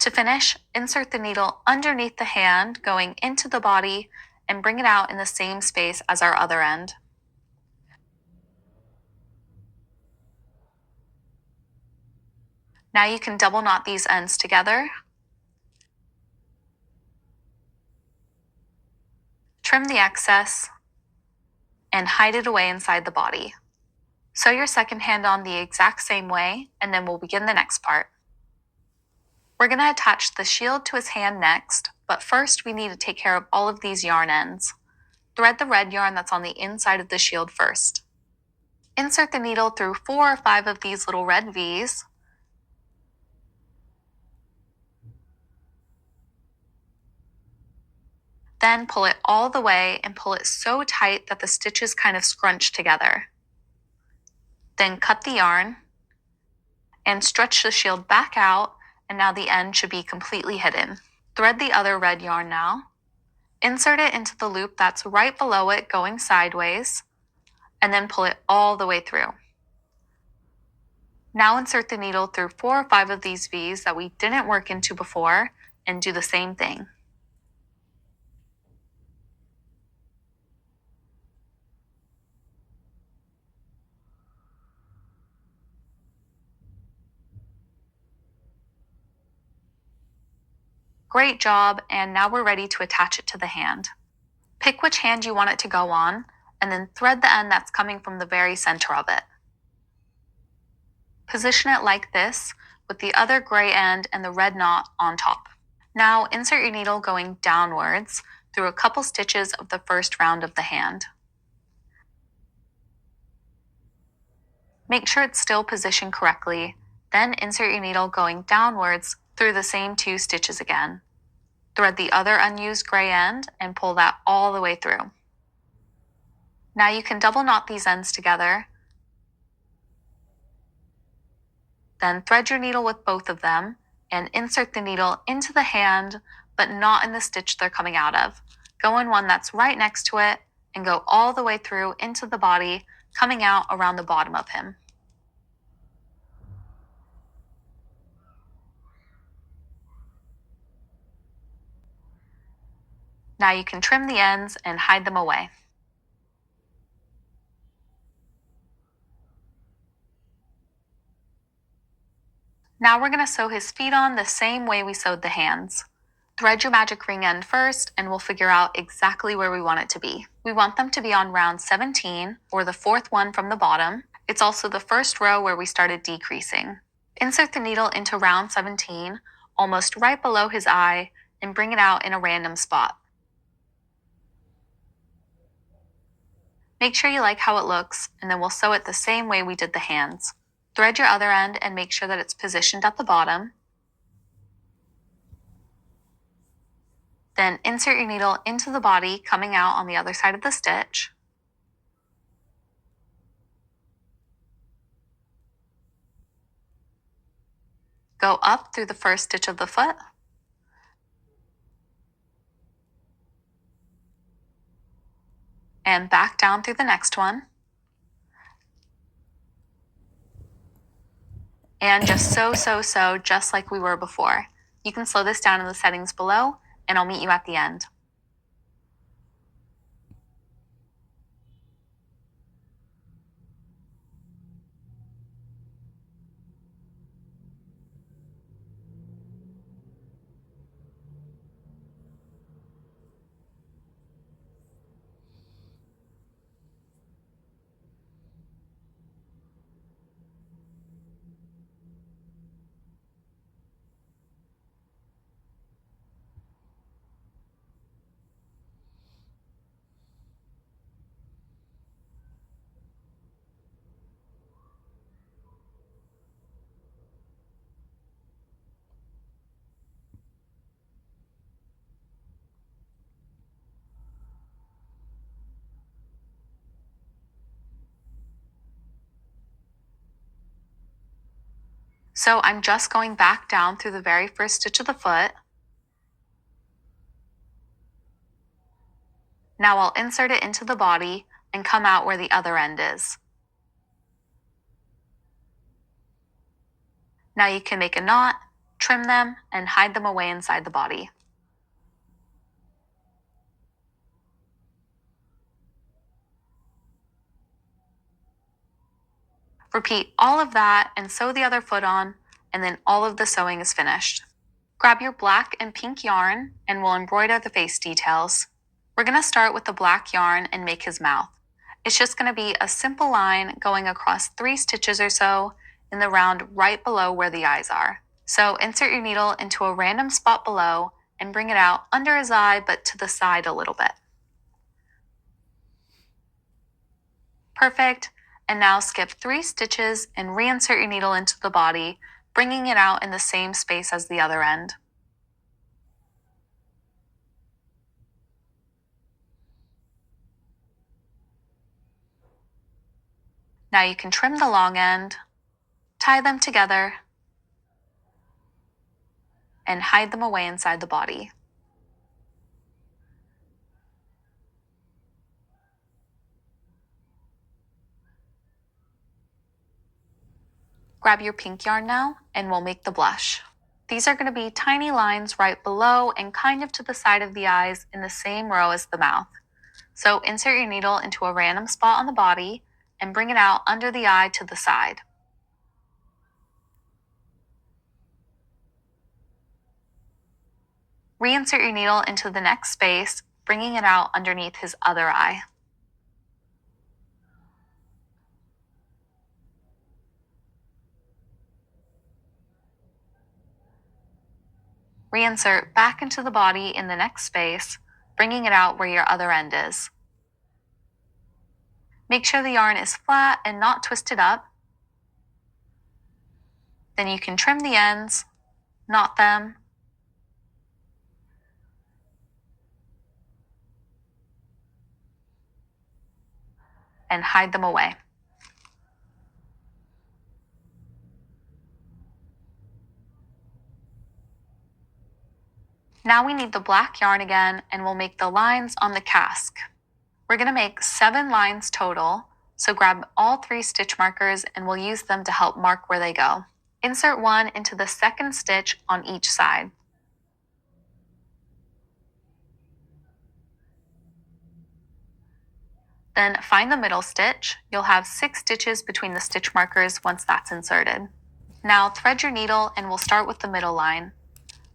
To finish, insert the needle underneath the hand, going into the body, and bring it out in the same space as our other end. Now you can double knot these ends together. Trim the excess and hide it away inside the body. Sew your second hand on the exact same way, and then we'll begin the next part. We're going to attach the shield to his hand next, but first we need to take care of all of these yarn ends. Thread the red yarn that's on the inside of the shield first. Insert the needle through 4 or 5 of these little red V's. Then pull it all the way and pull it so tight that the stitches kind of scrunch together. Then cut the yarn and stretch the shield back out, and now the end should be completely hidden. Thread the other red yarn now. Insert it into the loop that's right below it going sideways, and then pull it all the way through. Now insert the needle through 4 or 5 of these V's that we didn't work into before and do the same thing. Great job, and now we're ready to attach it to the hand. Pick which hand you want it to go on, and then thread the end that's coming from the very center of it. Position it like this, with the other gray end and the red knot on top. Now insert your needle going downwards through a couple stitches of the first round of the hand. Make sure it's still positioned correctly, then insert your needle going downwards through the same 2 stitches again. Thread the other unused gray end and pull that all the way through. Now you can double knot these ends together. Then thread your needle with both of them and insert the needle into the hand, but not in the stitch they're coming out of. Go in one that's right next to it and go all the way through into the body, coming out around the bottom of him. Now you can trim the ends and hide them away. Now we're going to sew his feet on the same way we sewed the hands. Thread your magic ring end first, and we'll figure out exactly where we want it to be. We want them to be on round 17, or the 4th one from the bottom. It's also the first row where we started decreasing. Insert the needle into round 17, almost right below his eye, and bring it out in a random spot. Make sure you like how it looks, and then we'll sew it the same way we did the hands. Thread your other end and make sure that it's positioned at the bottom. Then insert your needle into the body, coming out on the other side of the stitch. Go up through the first stitch of the foot. And back down through the next one. And just sew, just like we were before. You can slow this down in the settings below, and I'll meet you at the end. So I'm just going back down through the very first stitch of the foot. Now I'll insert it into the body and come out where the other end is. Now you can make a knot, trim them, and hide them away inside the body. Repeat all of that and sew the other foot on, and then all of the sewing is finished. Grab your black and pink yarn and we'll embroider the face details. We're going to start with the black yarn and make his mouth. It's just going to be a simple line going across 3 stitches or so in the round right below where the eyes are. So insert your needle into a random spot below and bring it out under his eye but to the side a little bit. Perfect. And now skip 3 stitches and reinsert your needle into the body, bringing it out in the same space as the other end. Now you can trim the long end, tie them together, and hide them away inside the body. Grab your pink yarn now, and we'll make the blush. These are going to be tiny lines right below and kind of to the side of the eyes in the same row as the mouth. So insert your needle into a random spot on the body and bring it out under the eye to the side. Reinsert your needle into the next space, bringing it out underneath his other eye. Reinsert back into the body in the next space, bringing it out where your other end is. Make sure the yarn is flat and not twisted up. Then you can trim the ends, knot them, and hide them away. Now we need the black yarn again, and we'll make the lines on the cask. We're going to make 7 lines total, so grab all 3 stitch markers and we'll use them to help mark where they go. Insert one into the second stitch on each side. Then find the middle stitch. You'll have 6 stitches between the stitch markers once that's inserted. Now thread your needle and we'll start with the middle line.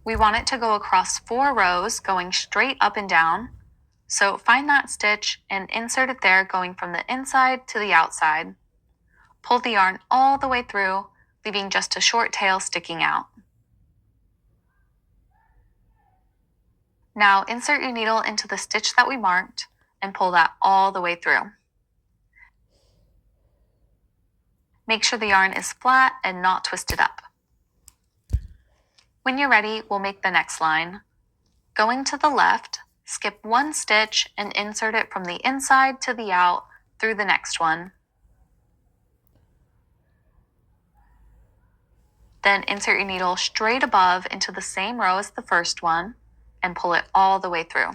We want it to go across 4 rows going straight up and down. So find that stitch and insert it there going from the inside to the outside. Pull the yarn all the way through, leaving just a short tail sticking out. Now insert your needle into the stitch that we marked and pull that all the way through. Make sure the yarn is flat and not twisted up. When you're ready, we'll make the next line. Going to the left, skip 1 stitch and insert it from the inside to the out through the next one. Then insert your needle straight above into the same row as the first one and pull it all the way through.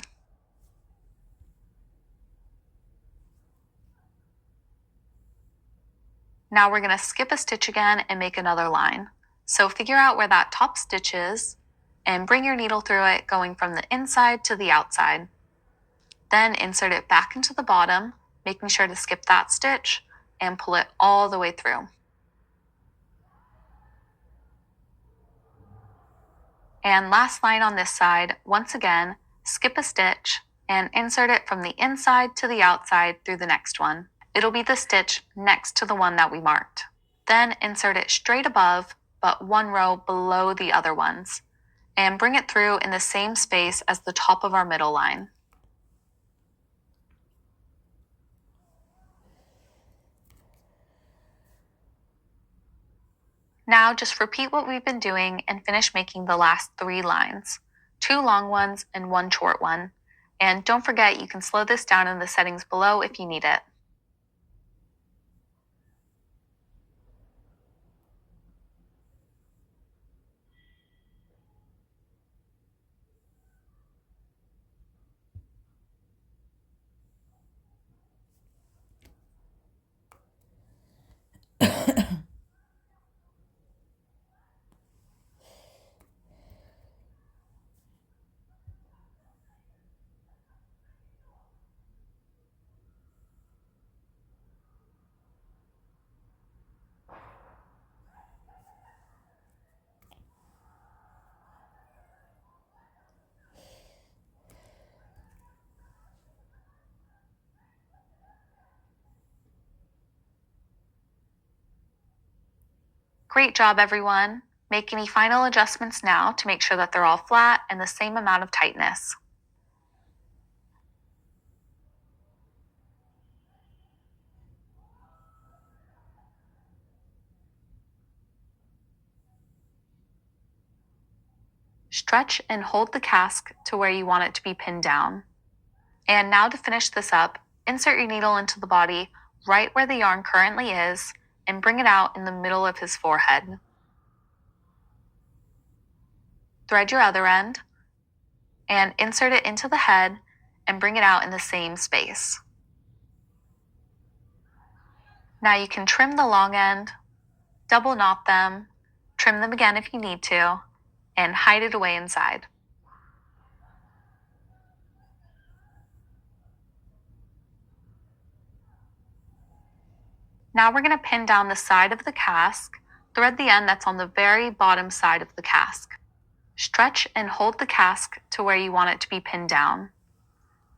Now we're going to skip a stitch again and make another line. So figure out where that top stitch is and bring your needle through it going from the inside to the outside. Then insert it back into the bottom, making sure to skip that stitch and pull it all the way through. And last line on this side, once again, skip a stitch and insert it from the inside to the outside through the next one. It'll be the stitch next to the one that we marked. Then insert it straight above, but 1 row below the other ones, and bring it through in the same space as the top of our middle line. Now just repeat what we've been doing and finish making the last 3 lines, 2 long ones and 1 short one. And don't forget, you can slow this down in the settings below if you need it. Great job, everyone. Make any final adjustments now to make sure that they're all flat and the same amount of tightness. Stretch and hold the cask to where you want it to be pinned down. And now to finish this up, insert your needle into the body right where the yarn currently is and bring it out in the middle of his forehead. Thread your other end and insert it into the head and bring it out in the same space. Now you can trim the long end, double knot them, trim them again if you need to, and hide it away inside. Now we're going to pin down the side of the cask, thread the end that's on the very bottom side of the cask. Stretch and hold the cask to where you want it to be pinned down.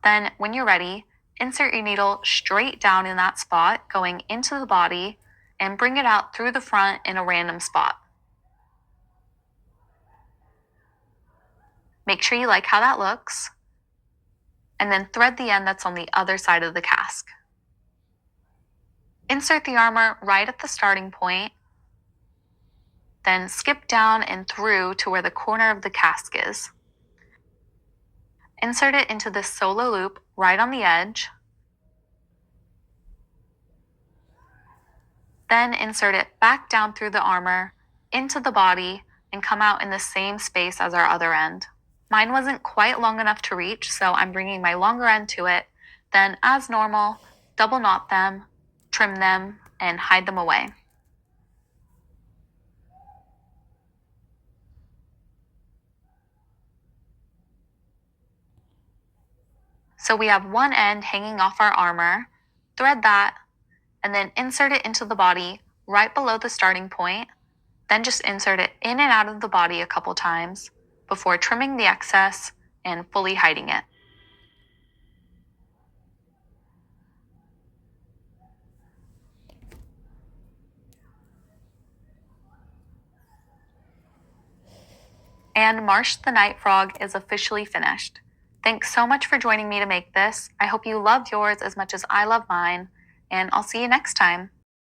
Then, when you're ready, insert your needle straight down in that spot, going into the body, and bring it out through the front in a random spot. Make sure you like how that looks, and then thread the end that's on the other side of the cask. Insert the armor right at the starting point, then skip down and through to where the corner of the cask is. Insert it into this solo loop right on the edge. Then insert it back down through the armor, into the body, and come out in the same space as our other end. Mine wasn't quite long enough to reach, so I'm bringing my longer end to it. Then, as normal, double knot them, trim them, and hide them away. So we have one end hanging off our armor, thread that, and then insert it into the body right below the starting point. Then just insert it in and out of the body a couple times before trimming the excess and fully hiding it. And Marsh the Night Frog is officially finished. Thanks so much for joining me to make this. I hope you loved yours as much as I love mine, and I'll see you next time.